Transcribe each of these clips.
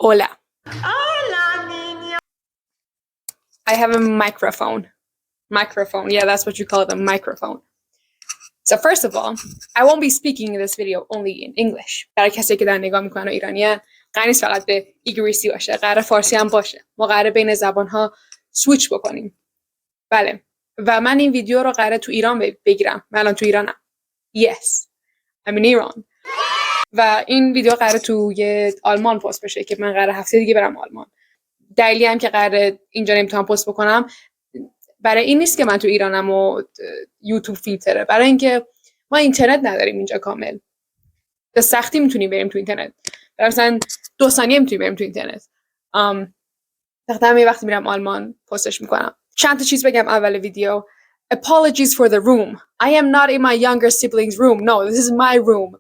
Hola. Hola, niño. I have a microphone. Microphone. Yeah, that's what you call it, a microphone. So first of all, I won't be speaking in this video only in English. برای کسی که دارن نگاه میکنن و ایرانیه، قرار نیست فقط به انگلیسی باشه، قرار فارسی هم باشه. ما قراره بین زبانها سویچ بکنیم. بله. و من این ویدیو رو قراره تو ایران بگیرم. من الان تو ایرانم. Yes. I'm in Iran. و این ویدیو قراره توی آلمان پست بشه که من قراره هفته دیگه برم آلمان. دلیلی هم که قراره اینجا نمیتونم پست بکنم برای این نیست که من تو ایرانم و یوتیوب فیلتره، برای اینکه ما اینترنت نداریم اینجا کامل. به سختی میتونیم بریم تو اینترنت. مثلا 2 ثانیه میتونیم بریم تو اینترنت. تقریبا وقتی میرم آلمان پستش میکنم. چند تا چیز بگم اول ویدیو. Apologies for the room. I am not in my younger sibling's room. No, this is my room.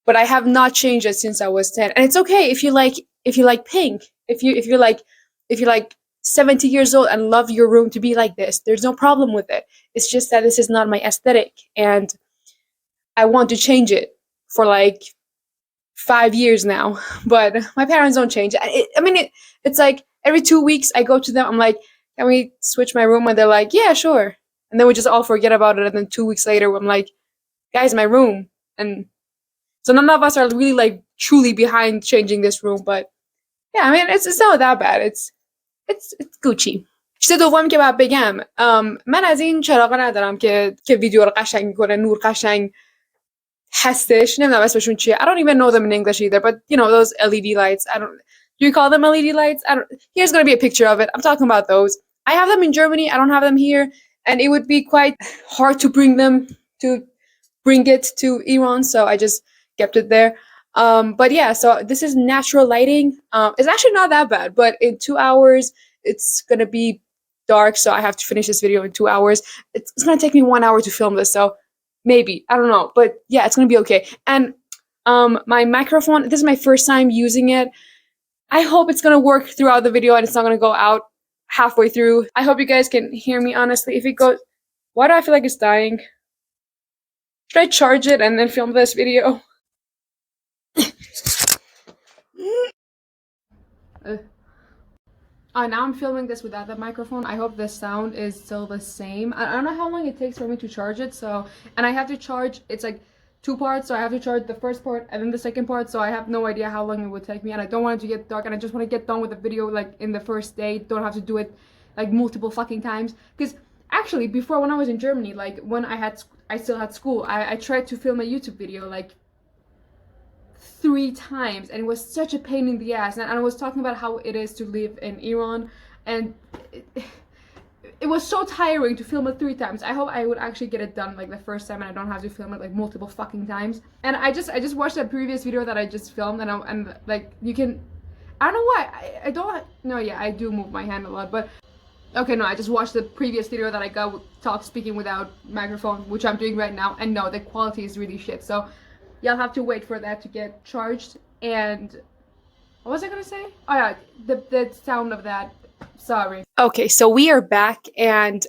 But I have not changed it since I was 10. And it's okay if you like pink. If you're like 70 years old and love your room to be like this, there's no problem with it. It's just that this is not my aesthetic and I want to change it for like 5 years now. But my parents don't change it. It's like every 2 weeks I go to them, I'm like, can we switch my room? And they're like, yeah, sure. And then we just all forget about it. And then 2 weeks later, I'm like, guys, my room. And so none of us are really like truly behind changing this room. But yeah, it's not that bad. It's Gucci. چیز دومی که باید بگم، من از این چراغا ندارم که ویدیو رو قشنگ میکنه، نور قشنگ هستش. نمیدونم اسمشون چیه. I don't even know them in English either, but you know those LED lights. Do you call them LED lights? Here's gonna be a picture of it. I'm talking about those. I have them in Germany. I don't have them here, and it would be quite hard to bring it to Iran, so I just kept it there. But yeah, so this is natural lighting. It's actually not that bad, but in 2 hours it's gonna be dark, so I have to finish this video in 2 hours. It's gonna take me 1 hour to film this, so maybe, I don't know, but yeah, it's gonna be okay. And my microphone, this is my first time using it. I hope it's gonna work throughout the video and it's not gonna go out halfway through. I hope you guys can hear me honestly. If it goes, why do I feel like it's dying? Should I charge it and then film this video? Now I'm filming this without the microphone. I hope the sound is still the same. I don't know how long it takes for me to charge it. And I have to charge, it's like 2 parts. So I have to charge the first part and then the second part. So I have no idea how long it would take me. And I don't want it to get dark. And I just want to get done with the video like in the first day. Don't have to do it like multiple fucking times. Because actually before, when I was in Germany, like when I still had school, I tried to film a YouTube video like 3 times and it was such a pain in the ass. And I was talking about how it is to live in Iran, and it was so tiring to film it 3 times. I hope I would actually get it done like the first time and I don't have to film it like multiple fucking times. And I just watched that previous video that I just filmed, and like you can, I don't know why I don't no yeah I do move my hand a lot, but okay, no, I just watched the previous video that I got speaking without microphone, which I'm doing right now, and no, the quality is really shit. So you'll have to wait for that to get charged. And what was I gonna say? Oh yeah, the sound of that. Sorry. Okay, so we are back, and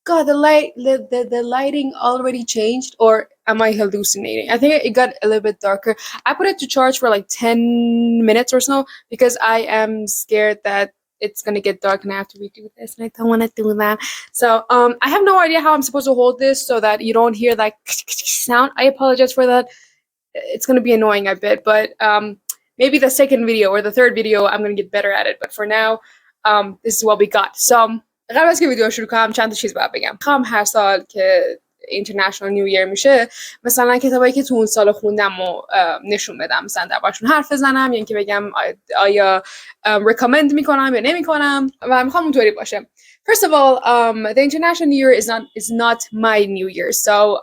God, the lighting already changed, or am I hallucinating? I think it got a little bit darker. I put it to charge for like 10 minutes or so because I am scared that it's gonna get dark and I have to redo this, and I don't want to do that. So I have no idea how I'm supposed to hold this so that you don't hear that sound. I apologize for that. It's gonna be annoying a bit, but maybe the second video or the third video I'm gonna get better at it. But for now, this is what we got. So قبل از که ویدیو شروع کنم چند تا چیز باید بگم. هر سال که اینترنشنال نیو ایر میشه مثلا کتابایی که تو اون سال خوندم و نشون بدم، مثلا دربارشون حرف بزنم یا اینکه بگم آیا recommend میکنم یا نمیکنم و میخوام اونطوری باشه. First of all, the international new year is not my new year, so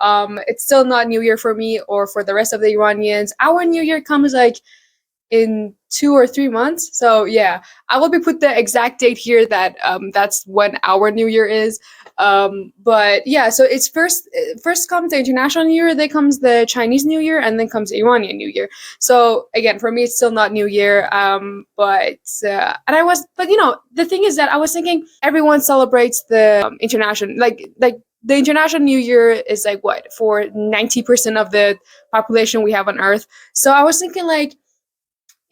it's still not new year for me or for the rest of the Iranians. Our new year comes like in 2 or 3 months. So yeah, I will be put the exact date here that that's when our new year is. But yeah, so it's first comes the international new year, then comes the Chinese new year, and then comes the Iranian new year. So again, for me it's still not new year. But you know, the thing is that I was thinking everyone celebrates the international, like the International New Year is like what, for 90% of the population we have on Earth. So I was thinking like,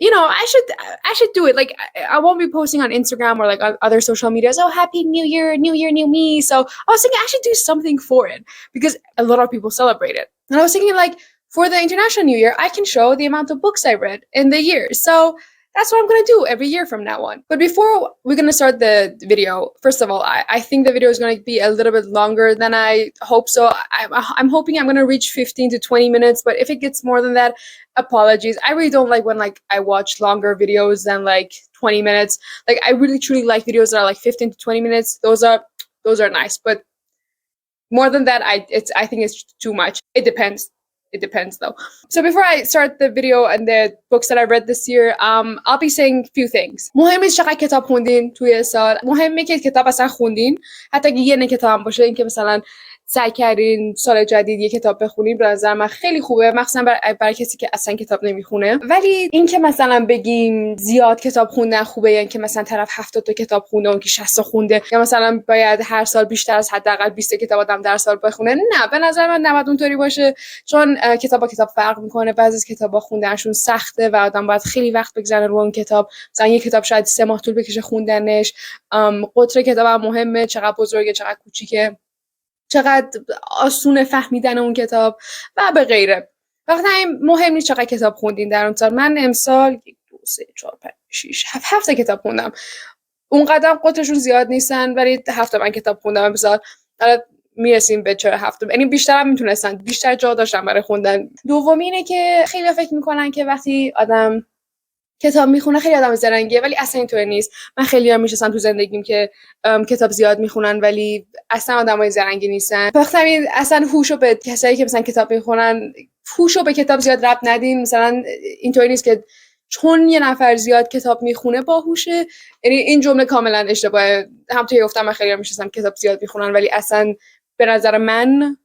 I should do it. Like I won't be posting on Instagram or like on other social medias. Oh, happy New Year, new me. So I was thinking I should do something for it because a lot of people celebrate it. And I was thinking like for the International New Year, I can show the amount of books I read in the year. So that's what I'm going to do every year from now on. But before we're going to start the video, first of all, I think the video is going to be a little bit longer than I hope. So I'm hoping I'm going to reach 15 to 20 minutes. But if it gets more than that, apologies. I really don't like when like I watch longer videos than like 20 minutes. Like I really truly like videos that are like 15 to 20 minutes. Those are nice. But more than that, I think it's too much. It depends. It depends though. So before I start the video and the books that I read this year, I'll be saying a few things. مهم نیست چقدر کتاب خوندین توی سال. مهمه که کتاب اصلا خوندین. حتی اگه یه کتاب هم باشه، این که مثلا سعی کردین سال جدید یه کتاب بخونین، به نظر من خیلی خوبه، مخصوصا برای کسی که اصلا کتاب نمیخونه. ولی این که مثلا بگیم زیاد کتاب خوندن خوبه، یعنی که مثلا طرف 70 تا کتاب خونده، اون که 60 تا خونده، یا مثلا باید هر سال بیشتر از حداقل 20 کتاب آدم در سال بخونه، نه، به نظر من نباید اونطوری باشه. چون کتاب با کتاب فرق میکنه. بعضی از کتابا خوندنشون سخته و آدم باید خیلی وقت بگذره رو اون کتاب. مثلا یه کتاب شاید 3 ماه طول بکشه خوندنش. قطر کتاب هم مهمه، چقدر بزرگه، چقدر کوچیکه، چقدر آسونه فهمیدن اون کتاب و به غیره. وقتی مهم نیست چقدر کتاب خوندین در اون سال. من امسال 1 2 3 4 5 6 7 کتاب خوندم. اونقدر قطرشون زیاد نیستن ولی 7 من کتاب خوندم امسال. حالا میرسیم به چرا 7، یعنی بیشتر هم میتونستن، بیشتر جا داشتن برای خوندن. دومی اینه که خیلی فکر میکنن که وقتی آدم کتاب میخونه خیلی آدم زرنگیه، ولی اصلا اینطور نیست. من خیلی هم میشناسم تو زندگیم که کتاب زیاد میخونن ولی اصلا آدمای زرنگی نیستن. وقتی اصلا هوشو به کسایی که مثلا کتاب میخونن، هوشو به کتاب زیاد ربط ندین. مثلا اینطوری نیست که چون یه نفر زیاد کتاب میخونه باهوشه، یعنی این جمله کاملا اشتباهه. همونطوری گفتم من خیلی هم میشناسم کتاب زیاد میخونن ولی اصلا به نظر من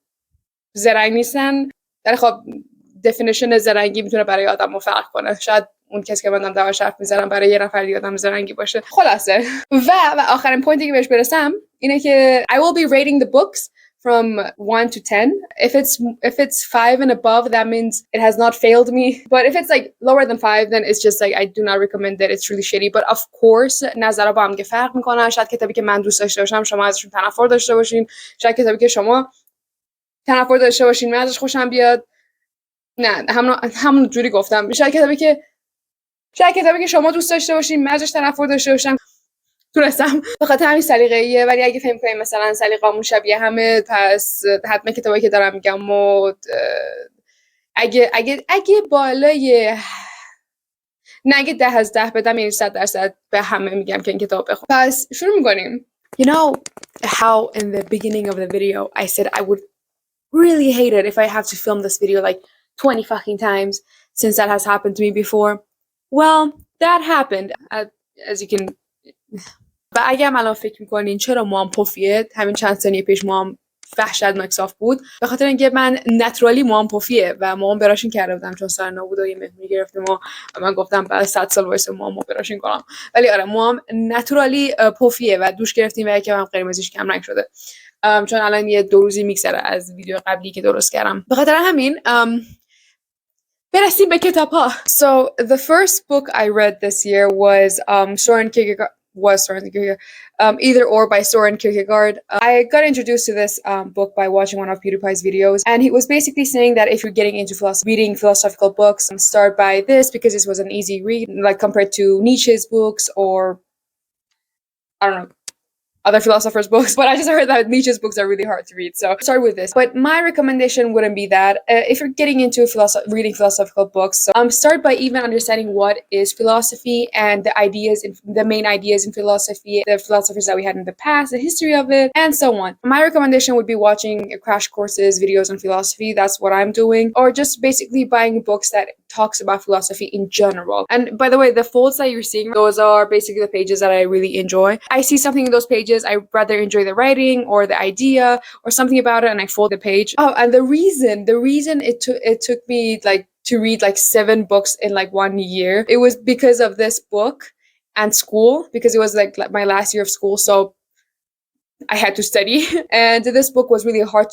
زرنگ نیستن. در خب دفینیشن زرنگی میتونه برای آدم فرق کنه. شاید اون کسی که من دارم حرف میزنم برای یه نفر دیگه آدم زرنگی باشه. خلاصه و آخرین پوینتی که بهش برسم اینه که I will be rating the books from 1 to 10. If it's 5 and above, that means it has not failed me. But if it's like lower than 5, then it's just like I do not recommend it. It's really shitty. But of course نظرها با هم که فرق میکنن. شاید کتابی که من دوست داشته باشم شما ازشون تنفر داشته باشین. شاید کتابی که شما تنفر داشته باشین من ازش خوشم بیاد. نه، همون جوری گفتم. شاید کتابی که شما دوست داشته باشین من ازش تنفر داشته باشم. تونستم به خاطر همین سلیقه‌ایه. ولی اگه فهم کنیم مثلا سلیقه‌مون شبیه همه، پس حتما کتابی که دارم میگم اگه بالای اگه 10 از 10 بدم، یعنی 100% به همه میگم که این کتاب بخون. پس شروع میکنیم. You know how in the beginning of the video I said I would really hate it if I have to film this video like 20 fucking times since that has happened to me before. Well, that happened. As you can. و اگه الان فکر میکنین چرا موام پفیه، همین چند ثانیه پیش موام وحشتناک صاف بود، به خاطر اینکه من نترالی موام پفیه و موام براشین کرده بودم چون سر نو بود و یه مهمونی گرفتیم و من گفتم بعد 100 سال واسه موام براشین کنم. ولی آره موام نترالی پفیه و دوش گرفتیم و یکم هم قرمزیش کم رنگ شده، چون الان یه 2 روزی میگذره از ویدیو قبلی که درست کردم. به خاطر همین برسیم به کتاب ها. So the first book I read this year was Soren Kierkegaard. Either or by Soren Kierkegaard. I got introduced to this book by watching one of PewDiePie's videos, and he was basically saying that if you're getting into reading philosophical books, start by this because this was an easy read, like compared to Nietzsche's books or I don't know, other philosophers' books. But I just heard that Nietzsche's books are really hard to read, so start with this. But my recommendation wouldn't be that. If you're getting into reading philosophical books, start by even understanding what is philosophy and the main ideas in philosophy, the philosophers that we had in the past, the history of it, and so on. My recommendation would be watching crash courses, videos on philosophy. That's what I'm doing. Or just basically buying books that talks about philosophy in general. And by the way, the folds that you're seeing, those are basically the pages that I really enjoy. I see something in those pages, I rather enjoy the writing or the idea or something about it, and I fold the page. Oh, and the reason it took me like to read like 7 books in like 1 year, it was because of this book and school, because it was like my last year of school. So I had to study. And this book was really hard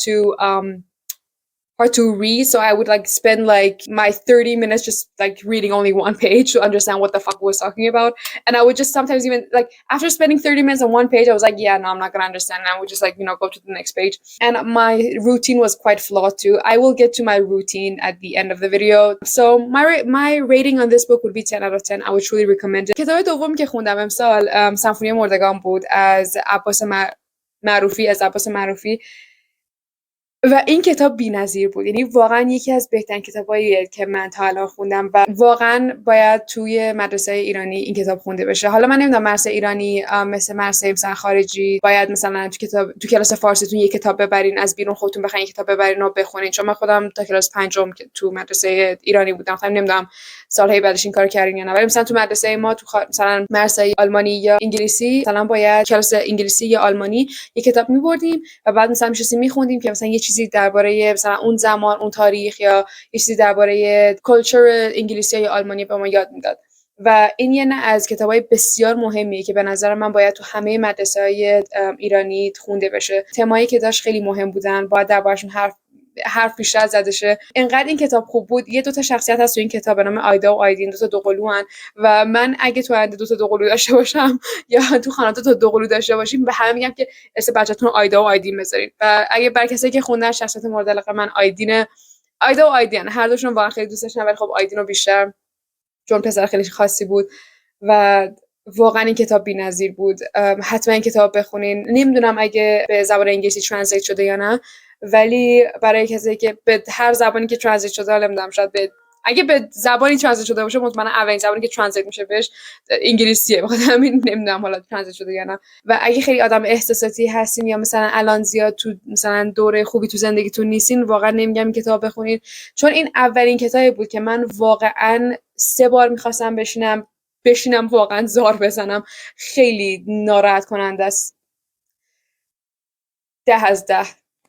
to read, so I would like spend like my 30 minutes just like reading only one page to understand what the fuck was talking about. And I would just sometimes even like after spending 30 minutes on one page, I was like, yeah, no, I'm not gonna understand. And I would just like, go to the next page. And my routine was quite flawed too. I will get to my routine at the end of the video. So my rating on this book would be 10 out of 10. I would truly recommend it. کتاب دوم که خوندم امسال سمفونی مردگان بود از عباس معروفی. و این کتاب بی‌نظیر بود. یعنی واقعا یکی از بهترین کتاباییه که من تا الان خوندم و واقعا باید توی مدرسه ایرانی این کتاب خونده بشه. حالا من نمیدونم مدرسه ایرانی مثل مدرسه مثلا خارجی باید مثلا تو کلاس فارسیتون یک کتاب ببرین، از بیرون خودتون بخواین کتاب ببرین و بخونین. چون من خودم تا کلاس پنجم تو مدرسه ایرانی بودم. خیلی نمیدونم سالهای بعدش این کارو کردین یا نه. ولی مثلا تو مدرسه ما تو مثلا مدرسه آلمانی یا انگلیسی مثلا باید کلاس انگلیسی یا آلمانی یک کتاب می‌بردیم و بعد مثلا می‌شستیم می‌خوندیم که مثلا یه چیزی درباره مثلا اون زمان، اون تاریخ یا یه چیزی درباره کالچر انگلیسی یا آلمانی به ما یاد میداد. و این یه نه از کتابای بسیار مهمیه که به نظر من باید تو همه مدرسه‌های ایرانی خونده بشه. تمایی که داشت خیلی مهم بودن، باید دربارشون حرف بیشتر زده شه. اینقدر این کتاب خوب بود. یه دوتا شخصیت هست تو این کتاب به نام آیدا و آیدین، دوتا دوقلوان و من اگه تو آینده دوتا دوقلو داشته باشم یا تو خانواده دوتا دوقلو داشته باشیم به همه میگم که اسم بچه‌تون آیدا و آیدین بذارید. و اگه برای کسایی که خوندن شخصیت مورد علاقه من آیدا و آیدین هر دوشون واقعا خیلی دوستش ولی خب آیدین رو بیشتر چون پسر خیلی خاصی بود و واقعا این کتاب بی‌نظیر بود. حتما این کتاب بخونین. نمیدونم اگه به زبان انگلیسی ترنسلیت شده یا نه، ولی برای کسی که به هر زبانی که ترنسلیت شده نمیدونم شاید اگه به زبانی ترنسلیت شده باشه مطمئنا اولین زبانی که ترنسلیت میشه بهش انگلیسیه. بخاطر همین نمیدونم حالا ترنسلیت شده یا نه. و اگه خیلی آدم احساساتی هستین یا مثلا الان زیاد تو مثلا دوره خوبی تو زندگیتون نیستین، واقعا نمیگم این کتاب بخونین، چون این اولین کتابی بود که من واقعا 3 بار می‌خواستم بشینم واقعا زار بزنم. خیلی ناراحت کننده است. 10 از 10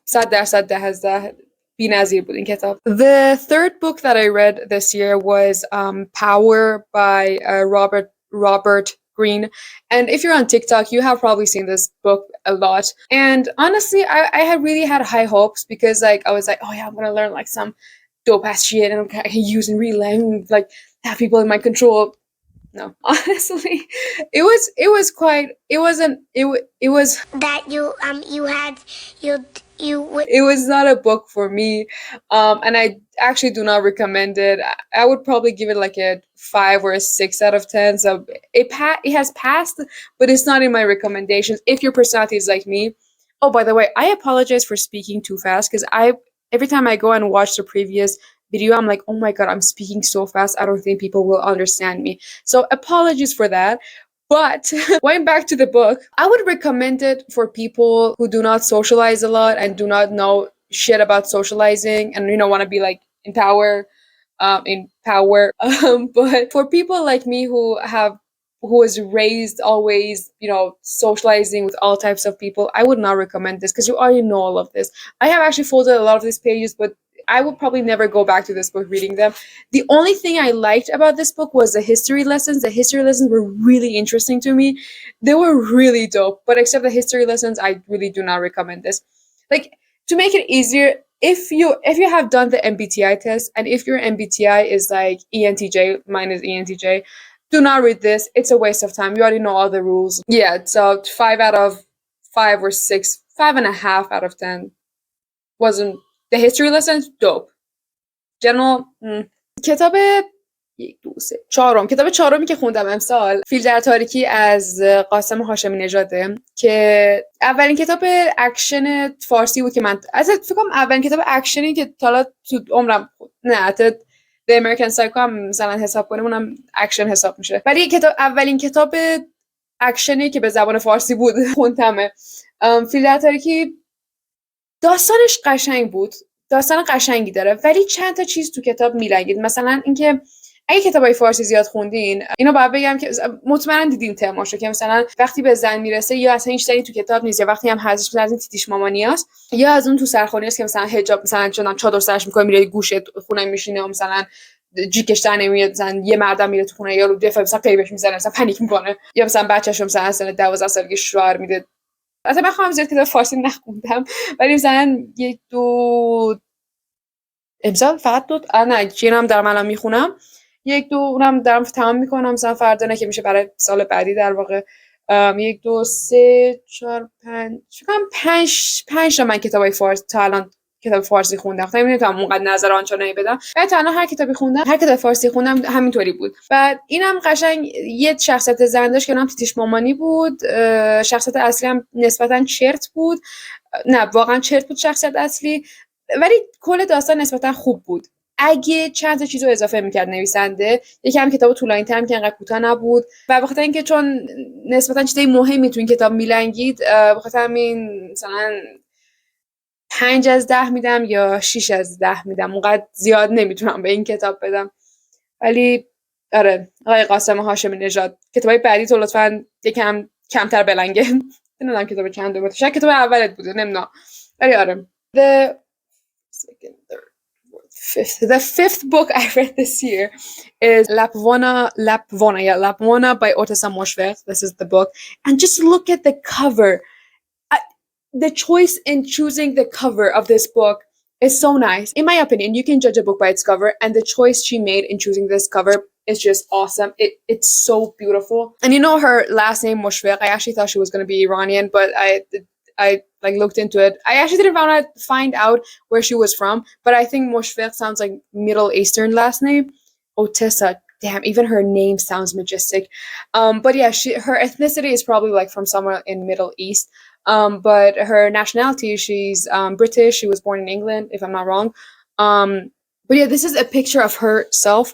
100% 10 از 10 بی‌نظیر بود این کتاب. The third book that I read this year was Power by Robert Greene. And if you're on TikTok, you have probably seen this book a lot. And honestly, I had really had high hopes because like I was like, oh yeah, I'm gonna learn like some dope ass shit and I can use in real life and like have people in my control. No, honestly, it was not a book for me, and I actually do not recommend it. I would probably give it like a 5 or a 6 out of 10. So it has passed, but it's not in my recommendations if your personality is like me. Oh, by the way, I apologize for speaking too fast because every time I go and watch the previous video, I'm like, oh my god, I'm speaking so fast. I don't think people will understand me. So apologies for that. But going back to the book, I would recommend it for people who do not socialize a lot and do not know shit about socializing and want to be like in power. But for people like me who was raised always, socializing with all types of people, I would not recommend this because you already know all of this. I have actually folded a lot of these pages, but I would probably never go back to this book reading them. The only thing I liked about this book was the history lessons. The history lessons were really interesting to me. They were really dope. But except the history lessons, I really do not recommend this. Like, to make it easier, if you have done the MBTI test, and if your MBTI is like ENTJ, mine is ENTJ, do not read this. It's a waste of time. You already know all the rules. Yeah, so 5 out of 5 or 6, 5.5 out of 10 wasn't. The history lessons, dope. General, کتاب چهارمی که خوندم امسال فیل در تاریکی از قاسم هاشمی نژاده که اولین کتاب اکشن فارسی بود که من فکر کنم اولین کتاب اکشنی که تا تو عمرم نه The American Psycho هم مثلا حساب کنیم اونم اکشن حساب میشه، ولی اولین کتاب اکشنی که به زبان فارسی بود خوندمه. فیل در تاریکی داستانش قشنگ بود، داستان قشنگی داره، ولی چند تا چیز تو کتاب میلنگید. مثلا اینکه اگه کتابای فارسی زیاد خوندین، اینو باید بگم که مطمئنا دیدین تماشا که مثلا وقتی به زن میرسه یا اصلا هیچ چیزی تو کتاب نیست، یا وقتی هم هستش مثلا از این تیتیش مامانیاست، یا از اون تو سرخونی است که مثلا حجاب مثلا چادر سرش میکنه میره گوشه خونه میشینه و مثلا جیکش در نمیاد، مثلا یه مردم میره تو خونه یا رو دفعه مثلا قیبش میزنه مثلا پنیک میکنه، یا مثلا بچه‌ش مثلا 12 سالگی شوهر میده اصلا من خودم زیاد کتاب فارسی نخوندم، ولی مثلا یک دو امسال فقط دو نه چینم دارم الان میخونم، یک دو اونم دارم تمام میکنم مثلا فردا، نه که میشه برای سال بعدی در واقع. یک دو سه چهار پنج فکر کنم پنج تا من کتابای فارسی تا الان کتاب فارسی خوندم. خیلی نمیتونم اونقدر نظر آنچنانی بدم، ولی تا الان هر کتابی خوندم، هر کتاب فارسی خوندم همینطوری بود. بعد اینم قشنگ یه شخصیت زن داشت که نام تیتیش مامانی بود. شخصیت اصلی هم نسبتا چرت بود، نه واقعا چرت بود شخصیت اصلی، ولی کل داستان نسبتا خوب بود. اگه چند تا چیزو اضافه میکرد نویسنده، یکم کتاب طولانی تر که انقدر کوتاه نبود، و بخاطر اینکه چون نسبتا چیزای مهمی تو این کتاب میلنگید، بخاطر همین مثلا 5 از 10 میدم یا 6 از 10 میدم. اونقدر زیاد نمیتونم به این کتاب بدم. ولی آره آقای قاسم هاشمی نژاد، کتابای بعدی تو لطفا یکم کمتر بلنگه. نمیدونم کتاب چند بود، شاید کتاب اولت بوده نمیدونم، ولی آره. The second, third, fourth, fifth. The fifth book I read this year is Lapvona by Otessa Moshfegh. This is the book. And just look at the cover. The choice in choosing the cover of this book is so nice. In my opinion, you can judge a book by its cover, and the choice she made in choosing this cover is just awesome. It's so beautiful. And you know her last name, Moshfegh. I actually thought she was going to be Iranian, but I like looked into it. I actually didn't find out where she was from, but I think Moshfegh sounds like Middle Eastern last name. Otessa, damn, even her name sounds majestic. But yeah, her ethnicity is probably like from somewhere in Middle East. But her nationality, she's British. She was born in England, if I'm not wrong. But yeah, this is a picture of herself.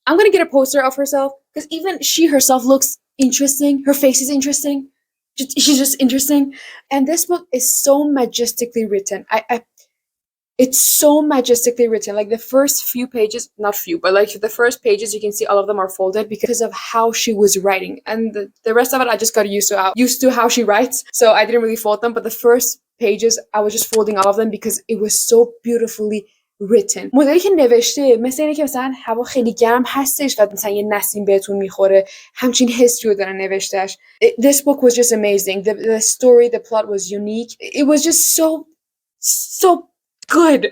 I'm gonna get a poster of herself because even she herself looks interesting. Her face is interesting. She's just interesting. And this book is so majestically written. It's so majestically written. Like the first few pages, not few, but like the first pages, you can see all of them are folded because of how she was writing. And the rest of it, I just got used to how she writes. So I didn't really fold them. But the first pages, I was just folding all of them because it was so beautifully written. مدلی که نوشته مثل اینه که مثلا هوا خیلی گرم هستش و مثلا یه نسیم بهتون میخوره، همچین حسی رو داره نوشتهش. This book was just amazing. The story, the plot was unique. It was just so good.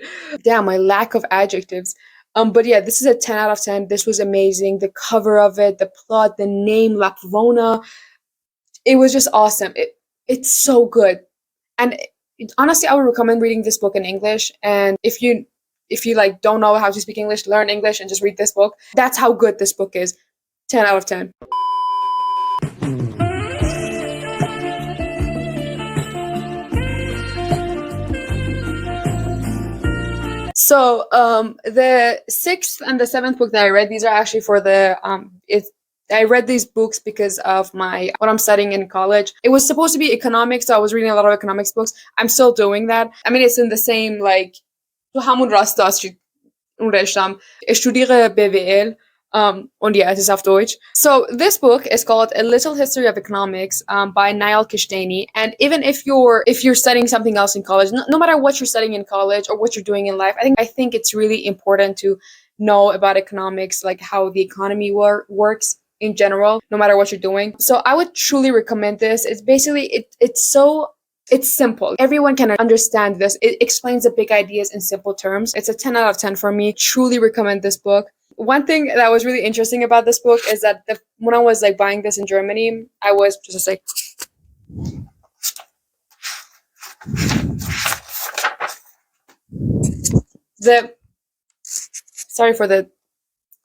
Damn, my lack of adjectives. But yeah, this is a 10 out of 10. This was amazing. The cover of it, the plot, the name, Lapvona. It was just awesome. It's so good. And honestly, I would recommend reading this book in English. And if you like don't know how to speak English, learn English and just read this book. That's how good this book is. 10 out of 10. So the 6th and the 7th book that I read, these are actually for the I read these books because of what I'm studying in college. It was supposed to be economics, so I was reading a lot of economics books. I'm still doing that. I mean, it's in the same like تو همون راستاست اون رشتم. Ich studiere BWL. Und yeah, it is auf Deutsch. So this book is called A Little History of Economics by Niall Kishtani. And even if you're studying something else in college, no matter what you're studying in college or what you're doing in life, I think it's really important to know about economics, like how the economy works in general, no matter what you're doing. So I would truly recommend this. It's basically it's simple. Everyone can understand this. It explains the big ideas in simple terms. It's a 10 out of 10 for me. Truly recommend this book. One thing that was really interesting about this book is that when I was like buying this in Germany, I was just like sorry for the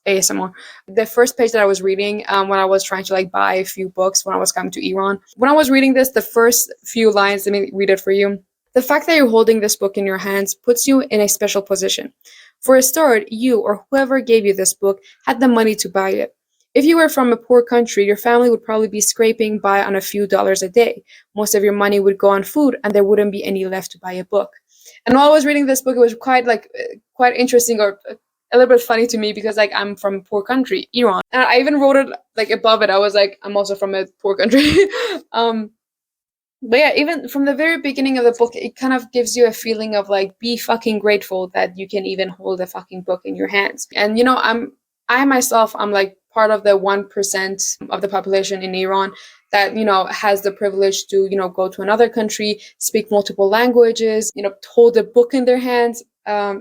ASMR. The first page that I was reading when I was trying to like buy a few books when I was coming to Iran. When I was reading this, the first few lines, let me read it for you. The fact that you're holding this book in your hands puts you in a special position. For a start, you or whoever gave you this book had the money to buy it. If you were from a poor country, your family would probably be scraping by on a few dollars a day. Most of your money would go on food and there wouldn't be any left to buy a book. And while I was reading this book, it was quite interesting or a little bit funny to me because like I'm from a poor country, Iran. And I even wrote it like above it. I was like, I'm also from a poor country. But yeah, even from the very beginning of the book, it kind of gives you a feeling of like, be fucking grateful that you can even hold a fucking book in your hands. And you know, I myself, I'm like part of the 1% of the population in Iran that, you know, has the privilege to, you know, go to another country, speak multiple languages, you know, hold a book in their hands.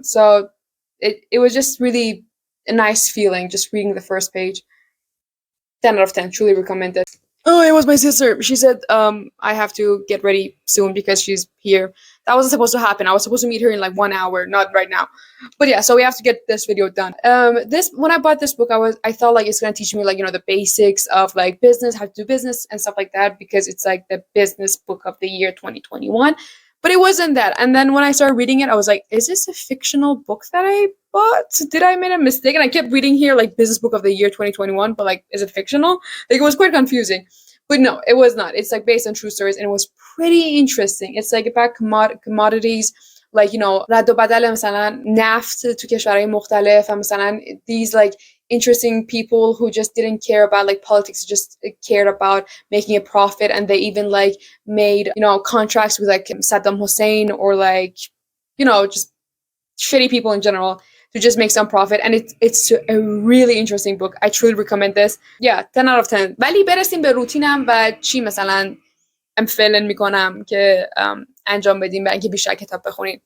So it was just really a nice feeling just reading the first page. 10 out of 10, truly recommend it. Oh, it was my sister. She said I have to get ready soon because she's here. That wasn't supposed to happen. I was supposed to meet her in like 1 hour, not right now. But yeah, so we have to get this video done. This when I bought this book, I thought like it's gonna teach me like, you know, the basics of like business, how to do business and stuff like that, because it's like the business book of the year 2021. But it wasn't that. And then when I started reading it, I was like, is this a fictional book that I bought? Did I make a mistake? And I kept reading here like business book of the year 2021, but like, is it fictional? Like, it was quite confusing. But no, it was not. It's like based on true stories, and it was pretty interesting. It's like about commodities, like, you know, رد و بدل مثلا نفت تو کشورهای مختلف، و مثلا these like interesting people who just didn't care about like politics, just cared about making a profit, and they even like made, you know, contracts with like Saddam Hussein or like, you know, just shitty people in general to just make some profit. And it's a really interesting book. I truly recommend this. Yeah, 10 out of 10. ولی برسیم به روتینم و چی مثلا فعلا میکنم که انجام بدیم برای اینکه بیشتر کتاب بخونین.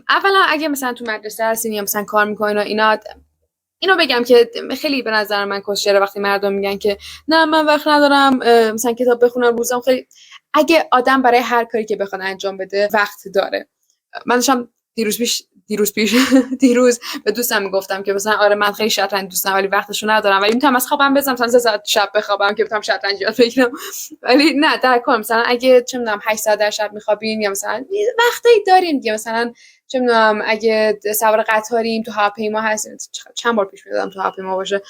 اولا اگه مثلا تو مدرسه هستین یا مثلا کار میکنین و اینو بگم که خیلی به نظر من کسچره وقتی مردم میگن که نه من وقت ندارم مثلا کتاب بخونم روزم خیلی. اگه آدم برای هر کاری که بخواد انجام بده وقت داره. من داشتم دیروز به دوستم میگفتم که مثلا آره من خیلی شطرنج دوست دارم ولی وقتشو ندارم، ولی میتونم از خوابم بزنم مثلا 3 ساعت شب بخوابم که بتونم شطرنج یاد بگیرم. ولی نه، در کل مثلا اگه چه میدونم 8 ساعت در شب میخوابین یا مثلا وقتی دارین دیگه، مثلا چه میدونم اگه سوار قطاریم، تو هواپیما هستین، چند بار پیش میاد تو هواپیما باشه،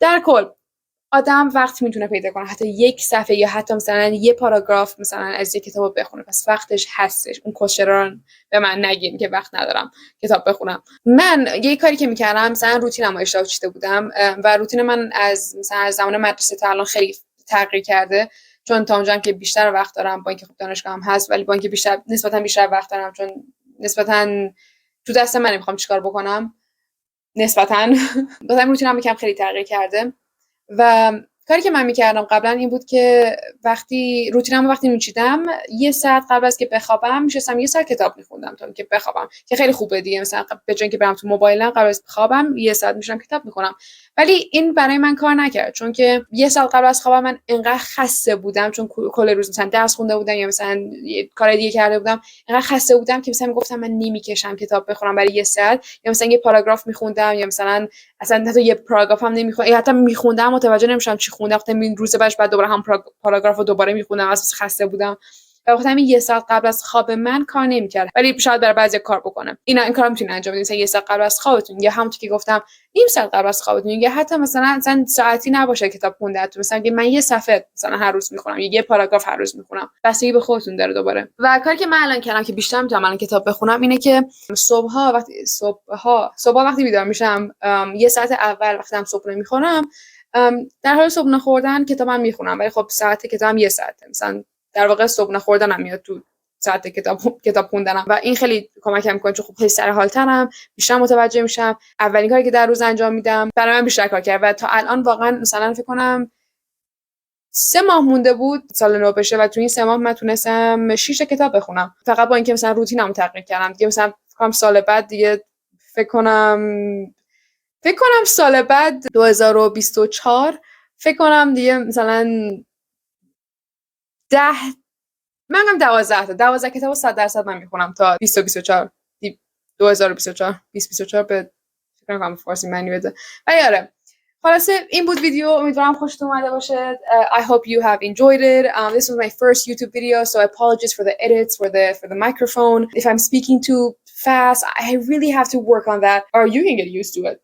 در کل آدم وقت میتونه پیدا کنه حتی یک صفحه یا حتی مثلا یه پاراگراف مثلا از یک کتاب بخونه. پس وقتش هستش. اون کسچرا به من نگین که وقت ندارم کتاب بخونم. من یه کاری که میکردم، مثلا روتینم رو اشتباه چیده بودم و روتین من از مثلا از زمان مدرسه تا الان خیلی تغییر کرده، چون تا اونجا که بیشتر وقت دارم با اینکه خب دانشگاهم هست، ولی با اینکه نسبتا بیشتر وقت دارم چون نسبتا تو دست من نمیخوام چیکار بکنم نسبتا مثلا روتینم یکم خیلی تغییر کرده. و کاری که من میکردم قبلا این بود که روتینم وقتی میچیدم 1 ساعت قبل از که بخوابم میشستم 1 ساعت کتاب میخوندم تا اینکه بخوابم، که خیلی خوبه دیگه. مثلا به جای اینکه برم تو موبایلم قبل از خوابم 1 ساعت میشم کتاب میخونم. ولی این برای من کار نکرد، چون که 1 ساعت قبل از خوابم من انقدر خسته بودم، چون کل روز مثلا درس خونده بودم یا مثلا کار دیگه کرده بودم، انقدر خسته بودم که مثلا میگفتم من نمیکشم کتاب بخونم برای 1 ساعت، یا مثلا یه پاراگراف میخوندم یا مثلا اصلا حتی یه پاراگراف هم نمیخوندم، حتی میخوندم متوجه نمیشم چی خوندم، وقتی روز بعد دوباره هم پاراگراف رو دوباره میخوندم، اصلا خسته بودم. و وقتی همین 1 ساعت قبل از خواب من کار نمیکرد، ولی شاید برای بعضی کار بکنه. این کار میتونید انجام بدید، مثلا 1 ساعت قبل از خوابتون، یا همونطور که گفتم نیم ساعت قبل از خوابتون، یا حتی مثلا ساعتی نباشه کتاب خوندهتون، مثلا اگه من 1 صفحه مثلا هر روز میخونم یا یه پاراگراف هر روز میخونم، بستگی به خودتون داره دوباره. و کاری که من الان کردم که بیشتر میتونم الان کتاب بخونم اینه که صبحها وقتی بیدار میشم 1 ساعت اول وقتی هم صبحونه میخورم، در حال صبحونه خوردن کتابم میخونم، ولی خب ساعت کتابم 1 ساعته، مثلا در واقع صبحونه خوردنم میاد تو ساعت کتاب خوندنم و این خیلی کمکم میکنه، چون خب خیلی سر حالترم، بیشتر متوجه میشم. اولین کاری که در روز انجام میدم برای من بیشتر کار کرد و تا الان واقعا مثلا فکر کنم 3 ماه مونده بود سال نو بشه و تو این 3 ماه من تونستم 6 کتاب بخونم، فقط با اینکه مثلا روتینمو تغییر کردم دیگه. مثلا سال بعد دیگه فکر کنم سال بعد 2024 فکر کنم دیگه مثلا 12 کتاب 100% من میخونم تا 2024 2024 به فکر کنم فارسی معنی بده. ولی آره، خلاصه این بود ویدیو، امیدوارم خوشتون اومده باشه. I hope you have enjoyed it. This was my first YouTube video, so I apologize for the edits, for the microphone. If I'm speaking too fast, I really have to work on that, or you can get used to it.